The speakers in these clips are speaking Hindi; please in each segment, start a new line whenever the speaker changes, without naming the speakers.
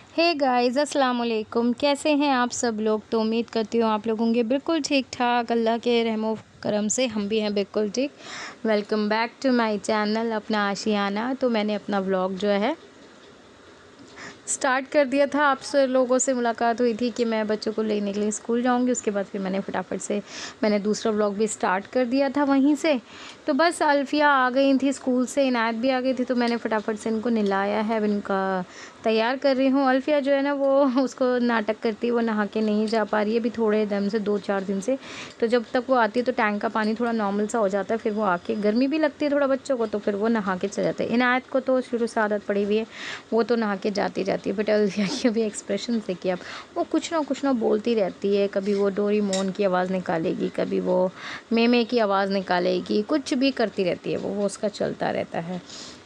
हे गाइस अस्सलाम वालेकुम। कैसे हैं आप सब लोग। तो उम्मीद करती हूँ आप लोग होंगे बिल्कुल ठीक ठाक। अल्लाह के रहमो करम से हम भी हैं बिल्कुल ठीक। Welcome back to my channel अपना आशियाना। तो मैंने अपना व्लॉग जो है स्टार्ट कर दिया था। आप सब लोगों से मुलाकात हुई थी कि मैं बच्चों को लेने के लिए स्कूल जाऊंगी। उसके बाद फिर मैंने फटाफट से दूसरा व्लॉग भी स्टार्ट कर दिया था वहीं से। तो बस अल्फ़िया आ गई थी स्कूल से, इनायत भी आ गई थी, तो मैंने फटाफट से इनको नहलाया है। अब इनका तैयार कर रही हूँ। अल्फ़िया जो है ना वो उसको नाटक करती है, वो नहा के नहीं जा पा रही है अभी थोड़े दम से 2-4 दिन से। तो जब तक वो आती है तो टैंक का पानी थोड़ा नॉर्मल सा हो जाता है, फिर वो आके गर्मी भी लगती है थोड़ा बच्चों को, तो फिर वो नहा के चले जाते हैं। इनायत को तो शुरू से आदत पड़ी हुई है, वो तो नहा के जाती जाती है। बट अल्फ़िया की अभी एक्सप्रेशन से कि अब वो कुछ ना बोलती रहती है। कभी वो डोरेमोन की आवाज़ निकालेगी, कभी वो मेमे की आवाज़ निकालेगी, कुछ भी करती रहती है वो उसका चलता रहता है।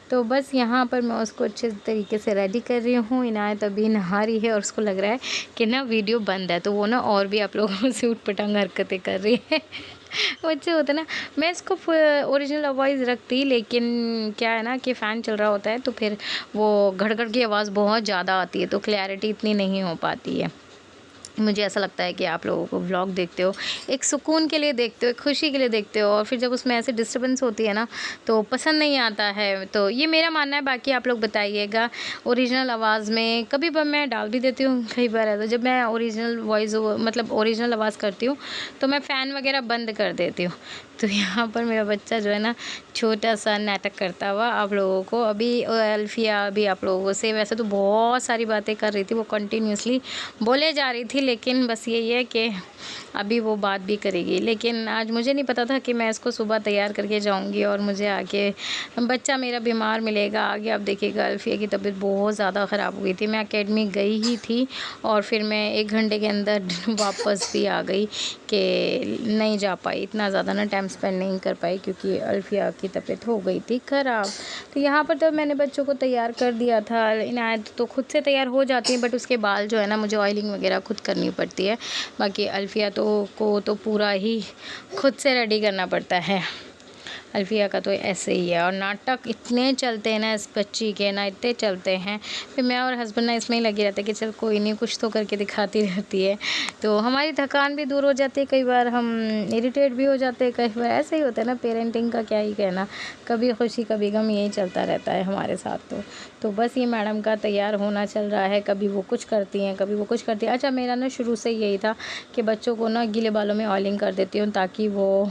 तो बस यहाँ पर मैं उसको अच्छे तरीके से रेडी कर रही हूँ। इनायत अभी नहा रही है और उसको लग रहा है कि ना वीडियो बंद है, तो वो ना और भी आप लोगों से उटपटांग हरकतें कर रही है। बच्चे होते ना, मैं इसको ओरिजिनल वॉइस रखती, लेकिन क्या है ना कि फ़ैन चल रहा होता है तो फिर वो घड़ की आवाज़ बहुत ज़्यादा आती है, तो क्लैरिटी इतनी नहीं हो पाती है। मुझे ऐसा लगता है कि आप लोगों को व्लॉग देखते हो एक सुकून के लिए देखते हो, एक खुशी के लिए देखते हो, और फिर जब उसमें ऐसे डिस्टर्बेंस होती है ना तो पसंद नहीं आता है। तो ये मेरा मानना है, बाकी आप लोग बताइएगा। ओरिजिनल आवाज़ में कभी मैं डाल भी देती हूँ, कई बार है तो जब मैं ओरिजिनल वॉइस मतलब ओरिजिनल आवाज़ करती हूँ तो मैं फ़ैन वगैरह बंद कर देती हूँ। तो यहाँ पर मेरा बच्चा जो है ना छोटा सा नाटक करता हुआ आप लोगों को अभी अल्फ़िया भी आप लोगों से वैसे तो बहुत सारी बातें कर रही थी, वो कंटिन्यूसली बोले जा रही थी, लेकिन बस यही है कि अभी वो बात भी करेगी। लेकिन आज मुझे नहीं पता था कि मैं इसको सुबह तैयार करके जाऊंगी और मुझे आगे बच्चा मेरा बीमार मिलेगा। आगे आप देखिएगा अल्फ़िया की तबीयत बहुत ज़्यादा ख़राब हो गई थी। मैं एकेडमी गई ही थी और फिर मैं 1 घंटे के अंदर वापस भी आ गई कि नहीं जा पाई, इतना ज़्यादा ना टाइम स्पेंड नहीं कर पाई क्योंकि अल्फ़िया की तबीयत हो गई थी ख़राब। तो यहाँ पर तो मैंने बच्चों को तैयार कर दिया था। इनायत तो खुद से तैयार हो जाती है, बट उसके बाल जो है ना मुझे ऑयलिंग वगैरह खुद करनी पड़ती है। बाकी अल्फ़िया को तो पूरा ही खुद से रेडी करना पड़ता है। अल्फ़िया का तो ऐसे ही है, और नाटक इतने चलते हैं ना इस बच्ची के, ना इतने चलते हैं। फिर मैं और हस्बैंड ना इसमें ही लगे रहते हैं कि चल कोई नहीं, कुछ तो करके दिखाती रहती है। तो हमारी थकान भी दूर हो जाती है, कई बार हम इरिटेट भी हो जाते हैं, कई बार ऐसे ही होता है ना। पेरेंटिंग का क्या ही कहना, कभी खुशी कभी गम यही चलता रहता है हमारे साथ। तो बस ये मैडम का तैयार होना चल रहा है, कभी वो कुछ करती हैं कभी वो कुछ करती हैं। अच्छा, मेरा ना शुरू से यही था कि बच्चों को ना गीले बालों में ऑयलिंग कर देती हूँ ताकि वो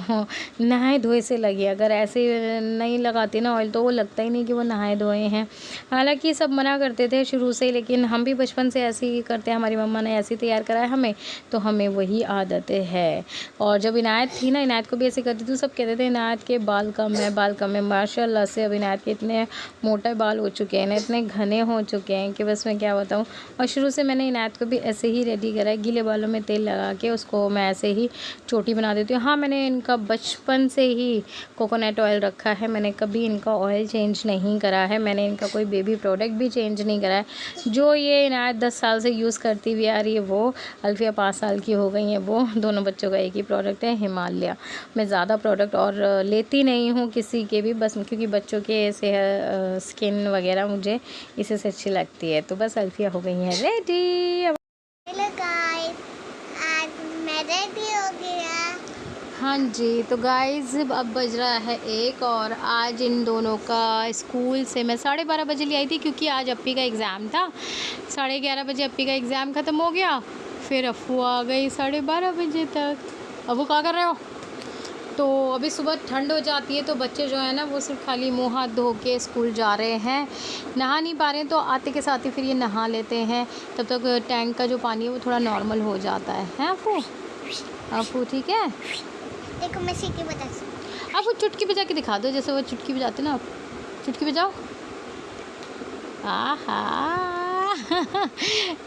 नहाए धोए से लगे। अगर ऐसे नहीं लगाती ना ऑयल तो वो लगता ही नहीं कि वो नहाए धोए हैं। हालांकि सब मना करते थे शुरू से, लेकिन हम भी बचपन से ऐसे ही करते हैं, हमारी मम्मा ने ऐसे ही तैयार कराया हमें, तो हमें वही आदतें है। और जब इनायत थी ना, इनायत को भी ऐसे करती थी, सब कहते थे इनायत के बाल कम है बाल कम है। माशाल्लाह से अब इनायत के इतने मोटे बाल हो चुके हैं, इतने घने हो चुके हैं कि बस मैं क्या बताऊँ। और शुरू से मैंने इनायत को भी ऐसे ही रेडी करा है, गीले बालों में तेल लगा के उसको मैं ऐसे ही चोटी बना देती हूँ। हाँ, मैंने इनका बचपन से ही कोकोनट ऑयल रखा है, मैंने कभी इनका ऑयल चेंज नहीं करा है, मैंने इनका कोई बेबी प्रोडक्ट भी चेंज नहीं करा है। जो ये इनायत 10 साल से यूज़ करती हुई आ रही है वो, अल्फ़िया 5 साल की हो गई है वो, दोनों बच्चों का एक ही प्रोडक्ट है हिमालय। मैं ज़्यादा प्रोडक्ट और लेती नहीं हूँ किसी के भी, बस क्योंकि बच्चों के स्किन वगैरह मुझे इसी से अच्छी लगती है। तो बस अल्फ़िया हो गई है रेडी।
हेलो गाइस, आज मैं रेडी हो गया।
हाँ जी, तो गाइज़ अब बज रहा है 1 और आज इन दोनों का स्कूल से मैं 12:30 बजे ले आई थी क्योंकि आज अप्पी का एग्ज़ाम था। 11:30 बजे अप्पी का एग्ज़ाम ख़त्म हो गया, फिर अफ़ू आ गई 12:30 बजे तक। अबू क्या कर रहे हो? तो अभी सुबह ठंड हो जाती है तो बच्चे जो है ना वो सिर्फ खाली मुँह हाथ धो के स्कूल जा रहे हैं, नहा नहीं पा रहे हैं। तो आते के साथ ही फिर ये नहा लेते हैं, तब तक टैंक का जो पानी है वो थोड़ा नॉर्मल हो जाता है। हैं अफ़ू? अफ़ू ठीक है?
देखो मैं सीटी बता सकती
आप वो चुटकी बजा के दिखा दो, जैसे वो चुटकी बजाते ना, आप चुटकी बजाओ। आहा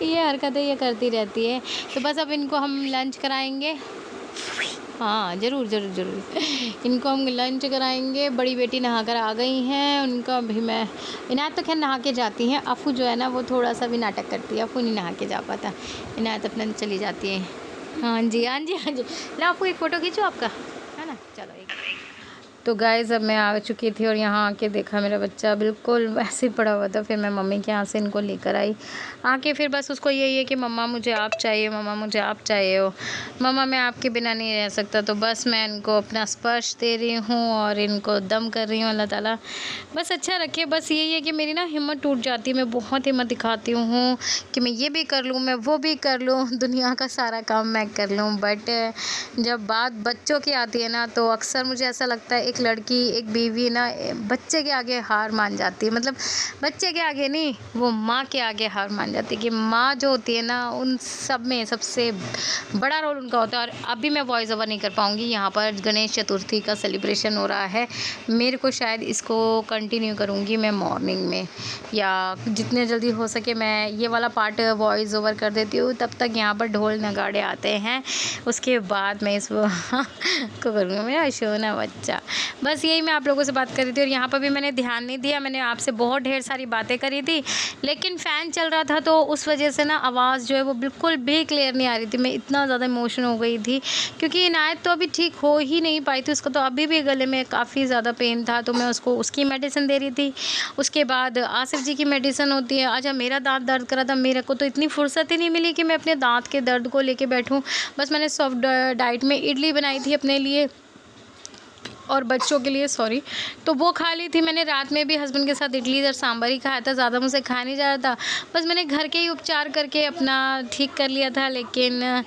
ये हरकतें ये करती रहती है। तो बस अब इनको हम लंच कराएंगे। हाँ, ज़रूर ज़रूर ज़रूर इनको हम लंच कराएंगे। बड़ी बेटी नहा कर आ गई हैं, उनका भी मैं, इनायत तो खैर नहा के जाती हैं। अफ़ू जो है ना वो थोड़ा सा भी नाटक करती है, अफ़ू नहीं नहा के जा पाता, इनायत अपना चली जाती है। हाँ जी हाँ जी हाँ जी, ला अफ़ू एक फ़ोटो खींचो आपका, है ना, चलो एक। तो गाइज़ अब मैं आ चुकी थी और यहाँ आके देखा मेरा बच्चा बिल्कुल वैसे ही पड़ा हुआ था। फिर मैं मम्मी के यहाँ से इनको लेकर आई। आके फिर बस उसको यही है कि मम्मा मुझे आप चाहिए, मम्मा मुझे आप चाहिए हो, मम्मा मैं आपके बिना नहीं रह सकता। तो बस मैं इनको अपना स्पर्श दे रही हूँ और इनको दम कर रही हूँ। अल्लाह ताला बस अच्छा रखे। बस यही है कि मेरी ना हिम्मत टूट जाती है। मैं बहुत हिम्मत दिखाती हूँ कि मैं ये भी कर लूँ, मैं वो भी कर लूँ, दुनिया का सारा काम मैं कर लूँ। बट जब बात बच्चों की आती है ना, तो अक्सर मुझे ऐसा लगता है एक लड़की, एक बीवी ना बच्चे के आगे हार मान जाती है। मतलब बच्चे के आगे नहीं, वो माँ के आगे हार मान जाती है कि माँ जो होती है ना, उन सब में सबसे बड़ा रोल उनका होता है। और अभी मैं वॉइस ओवर नहीं कर पाऊँगी, यहाँ पर गणेश चतुर्थी का सेलिब्रेशन हो रहा है। मेरे को शायद इसको कंटिन्यू करूँगी मैं मॉर्निंग में, या जितने जल्दी हो सके मैं ये वाला पार्ट वॉइस ओवर कर देती हूँ। तब तक यहाँ पर ढोल नगाड़े आते हैं, उसके बाद मैं इसको को करूँगी। मेरा शोना बच्चा, बस यही मैं आप लोगों से बात कर रही थी। और यहाँ पर भी मैंने ध्यान नहीं दिया, मैंने आपसे बहुत ढेर सारी बातें करी थी, लेकिन फ़ैन चल रहा था तो उस वजह से ना आवाज़ जो है वो बिल्कुल भी क्लियर नहीं आ रही थी। मैं इतना ज़्यादा इमोशन हो गई थी क्योंकि इनायत तो अभी ठीक हो ही नहीं पाई थी। उसको तो अभी भी गले में काफ़ी ज़्यादा पेन था, तो मैं उसको उसकी मेडिसिन दे रही थी। उसके बाद आसिफ जी की मेडिसिन होती है। अच्छा मेरा दांत दर्द कर रहा था, मेरे को तो इतनी फुर्सत ही नहीं मिली कि मैं अपने दांत के दर्द को लेके बैठूं। बस मैंने सॉफ्ट डाइट में इडली बनाई थी अपने लिए और बच्चों के लिए, सॉरी, तो वो खा ली थी मैंने। रात में भी हस्बैंड के साथ इडली और सांभर ही खाया था, ज़्यादा मुझसे खा नहीं जा रहा था। बस मैंने घर के ही उपचार करके अपना ठीक कर लिया था, लेकिन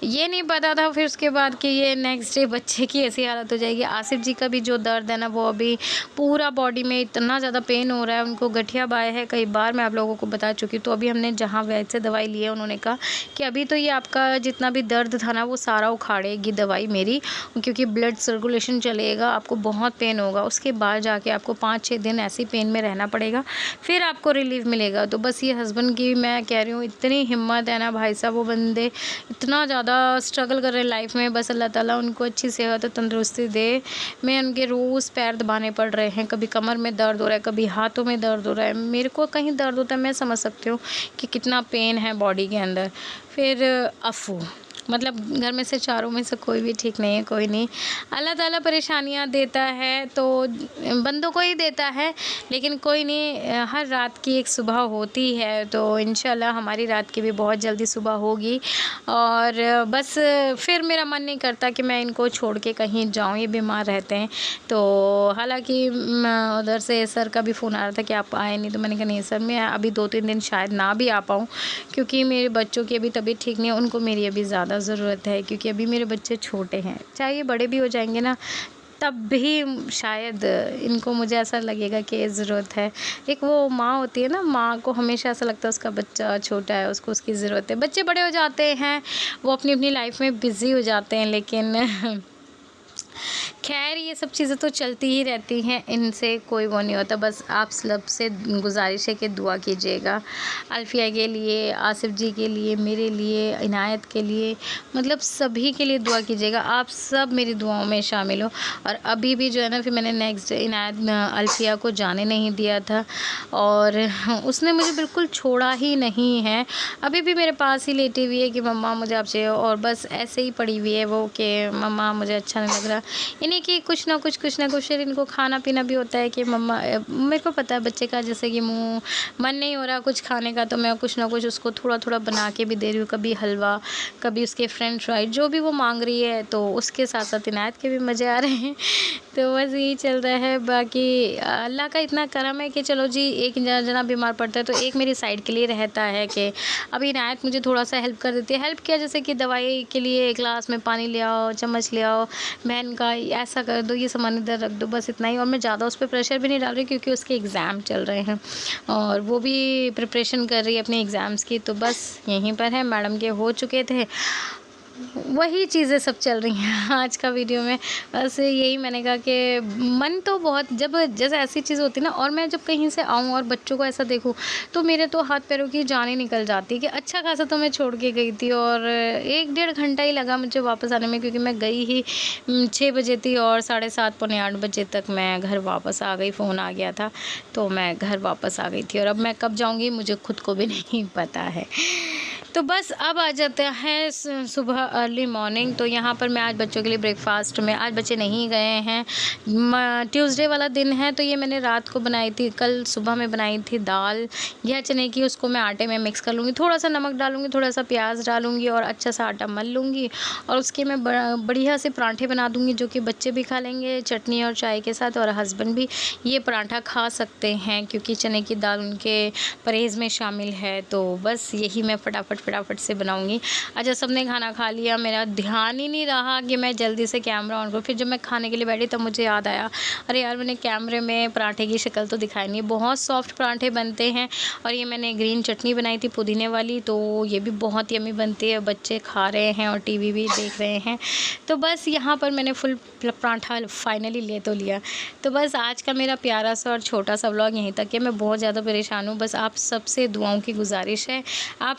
ये नहीं पता था फिर उसके बाद कि ये नेक्स्ट डे बच्चे की ऐसी हालत हो जाएगी। आसिफ जी का भी जो दर्द है ना, वो अभी पूरा बॉडी में इतना ज़्यादा पेन हो रहा है। उनको गठिया बाय है, कई बार मैं आप लोगों को बता चुकी हूँ। तो अभी हमने जहाँ वैद्य से दवाई ली है, उन्होंने कहा कि अभी तो ये आपका जितना भी दर्द था ना, वो सारा उखाड़ेगी दवाई मेरी, क्योंकि ब्लड सर्कुलेशन चलेगा, आपको बहुत पेन होगा। उसके बाद जाके आपको 5-6 दिन ऐसी पेन में रहना पड़ेगा, फिर आपको रिलीफ मिलेगा। तो बस ये हस्बैंड की मैं कह रही हूँ, इतनी हिम्मत है ना भाई साहब, वो बंदे इतना ज़्यादा स्ट्रगल कर रहे हैं लाइफ में। बस अल्लाह ताला उनको अच्छी सेहत और तंदुरुस्ती दे। मैं उनके रोज़ पैर दबाने पड़ रहे हैं, कभी कमर में दर्द हो रहा है, कभी हाथों में दर्द हो रहा है। मेरे को कहीं दर्द होता है, मैं समझ सकती हूँ कि कितना पेन है बॉडी के अंदर। फिर अफू मतलब घर में से चारों में से कोई भी ठीक नहीं है, कोई नहीं। अल्लाह ताला परेशानियां देता है तो बंदों को ही देता है, लेकिन कोई नहीं, हर रात की एक सुबह होती है। तो इंशाल्लाह हमारी रात की भी बहुत जल्दी सुबह होगी। और बस फिर मेरा मन नहीं करता कि मैं इनको छोड़ के कहीं जाऊं, ये बीमार रहते हैं। तो हालांकि उधर से सर का भी फ़ोन आ रहा था कि आप आए नहीं, तो मैंने कहा नहीं सर, मैं अभी 2-3 दिन शायद ना भी आ पाऊँ, क्योंकि मेरे बच्चों की अभी तबीयत ठीक नहीं है। उनको मेरी अभी ज़्यादा ज़रूरत है, क्योंकि अभी मेरे बच्चे छोटे हैं। चाहे ये बड़े भी हो जाएंगे ना, तब भी शायद इनको मुझे ऐसा लगेगा कि ज़रूरत है। एक वो माँ होती है ना, माँ को हमेशा ऐसा लगता है उसका बच्चा छोटा है, उसको उसकी ज़रूरत है। बच्चे बड़े हो जाते हैं, वो अपनी अपनी लाइफ में बिज़ी हो जाते हैं, लेकिन खैर ये सब चीज़ें तो चलती ही रहती हैं, इनसे कोई वो नहीं होता। बस आप सब से गुजारिश है कि दुआ कीजिएगा अल्फिया के लिए, आसिफ जी के लिए, मेरे लिए, इनायत के लिए, मतलब सभी के लिए दुआ कीजिएगा। आप सब मेरी दुआओं में शामिल हो। और अभी भी जो है ना, फिर मैंने नेक्स्ट इनायत अल्फिया को जाने नहीं दिया था, और उसने मुझे बिल्कुल छोड़ा ही नहीं है। अभी भी मेरे पास ही लेटी हुई है कि मम्मा मुझे आप चाहिए, और बस ऐसे ही पड़ी हुई है वो कि मम्मा मुझे अच्छा नहीं लग रहा। यानी कि कुछ ना कुछ फिर इनको खाना पीना भी होता है कि मम्मा, मेरे को पता है बच्चे का जैसे कि मुँह मन नहीं हो रहा कुछ खाने का, तो मैं कुछ ना कुछ उसको थोड़ा थोड़ा बना के भी दे रही हूँ। कभी हलवा, कभी उसके फ्रेंच फ्राइज, जो भी वो मांग रही है। तो उसके साथ साथ इनायत के भी मज़े आ रहे हैं। तो बस यही चल रहा है। बाकी अल्लाह का इतना करम है कि चलो जी, एक जना बीमार पड़ता है तो एक मेरी साइड के लिए रहता है कि अभी इनायत मुझे थोड़ा सा हेल्प कर देती है। हेल्प किया जैसे कि दवाई के लिए ग्लास में पानी ले आओ, चम्मच ले आओ, बहन का ऐसा कर दो, ये सामान इधर रख दो, बस इतना ही। और मैं ज़्यादा उस पर प्रेशर भी नहीं डाल रही, क्योंकि उसके एग्ज़ाम चल रहे हैं और वो भी प्रिपरेशन कर रही है अपने एग्ज़ाम्स की। तो बस यहीं पर है, मैडम के हो चुके थे, वही चीज़ें सब चल रही हैं आज का वीडियो में। बस यही मैंने कहा कि मन तो बहुत, जब जैसे ऐसी चीज़ होती है ना, और मैं जब कहीं से आऊँ और बच्चों को ऐसा देखूँ, तो मेरे तो हाथ पैरों की जान ही निकल जाती है कि अच्छा खासा तो मैं छोड़ के गई थी, और 1-1.5 घंटा ही लगा मुझे वापस आने में, क्योंकि मैं गई ही 6 बजे थी और 7:30 पौने 8 बजे तक मैं घर वापस आ गई। फ़ोन आ गया था तो मैं घर वापस आ गई थी, और अब मैं कब जाऊँगी मुझे खुद को भी नहीं पता है। तो बस अब आ जाते हैं सुबह अर्ली मॉर्निंग। तो यहाँ पर मैं आज बच्चों के लिए ब्रेकफास्ट में, आज बच्चे नहीं गए हैं, ट्यूसडे वाला दिन है, तो ये मैंने रात को बनाई थी, कल सुबह में बनाई थी दाल या चने की। उसको मैं आटे में मिक्स कर लूँगी, थोड़ा सा नमक डालूँगी, थोड़ा सा प्याज डालूँगी और अच्छा सा आटा मल लूँगी और उसके मैं बढ़िया से पराठे बना दूँगी, जो कि बच्चे भी खा लेंगे चटनी और चाय के साथ, और हस्बैंड भी ये पराठा खा सकते हैं क्योंकि चने की दाल उनके परहेज़ में शामिल है। तो बस यही मैं फटाफट से बनाऊंगी। अच्छा, सबने खाना खा लिया, मेरा ध्यान ही नहीं रहा कि मैं जल्दी से कैमरा ऑन करूँ। फिर जब मैं खाने के लिए बैठी तब मुझे याद आया, अरे यार मैंने कैमरे में पराठे की शक्ल तो दिखाई नहीं है। बहुत सॉफ्ट पराठे बनते हैं और ये मैंने ग्रीन चटनी बनाई थी पुदीने वाली, तो ये भी बहुत यम्मी बनती है। बच्चे खा रहे हैं और टीवी भी देख रहे हैं। तो बस यहाँ पर मैंने फुल पराठा फाइनली ले तो लिया। तो बस आज का मेरा प्यारा सा और छोटा सा व्लॉग यहीं तक है। मैं बहुत ज़्यादा परेशान हूँ, बस आप सबसे दुआओं की गुजारिश है। आप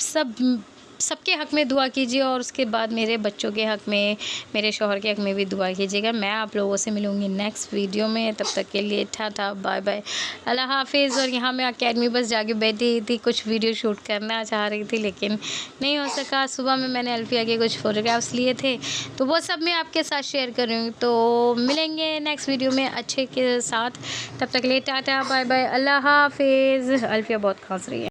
सबके हक़ में दुआ कीजिए और उसके बाद मेरे बच्चों के हक़ में, मेरे शौहर के हक़ में भी दुआ कीजिएगा। मैं आप लोगों से मिलूँगी नेक्स्ट वीडियो में, तब तक के लिए टाटा बाय बाय, अल्लाह हाफ़िज़। और यहाँ मैं अकेडमी बस जाके बैठी थी, कुछ वीडियो शूट करना चाह रही थी लेकिन नहीं हो सका। सुबह में मैंने अल्फिया के कुछ फ़ोटोग्राफ्स लिए थे, तो वो सब मैं आपके साथ शेयर कर रही हूँ। तो मिलेंगे नेक्स्ट वीडियो में अच्छे के साथ, तब तक के लिए टाटा बाय बाय, अल्लाह हाफ़िज़। अल्फिया बहुत खांस रही है।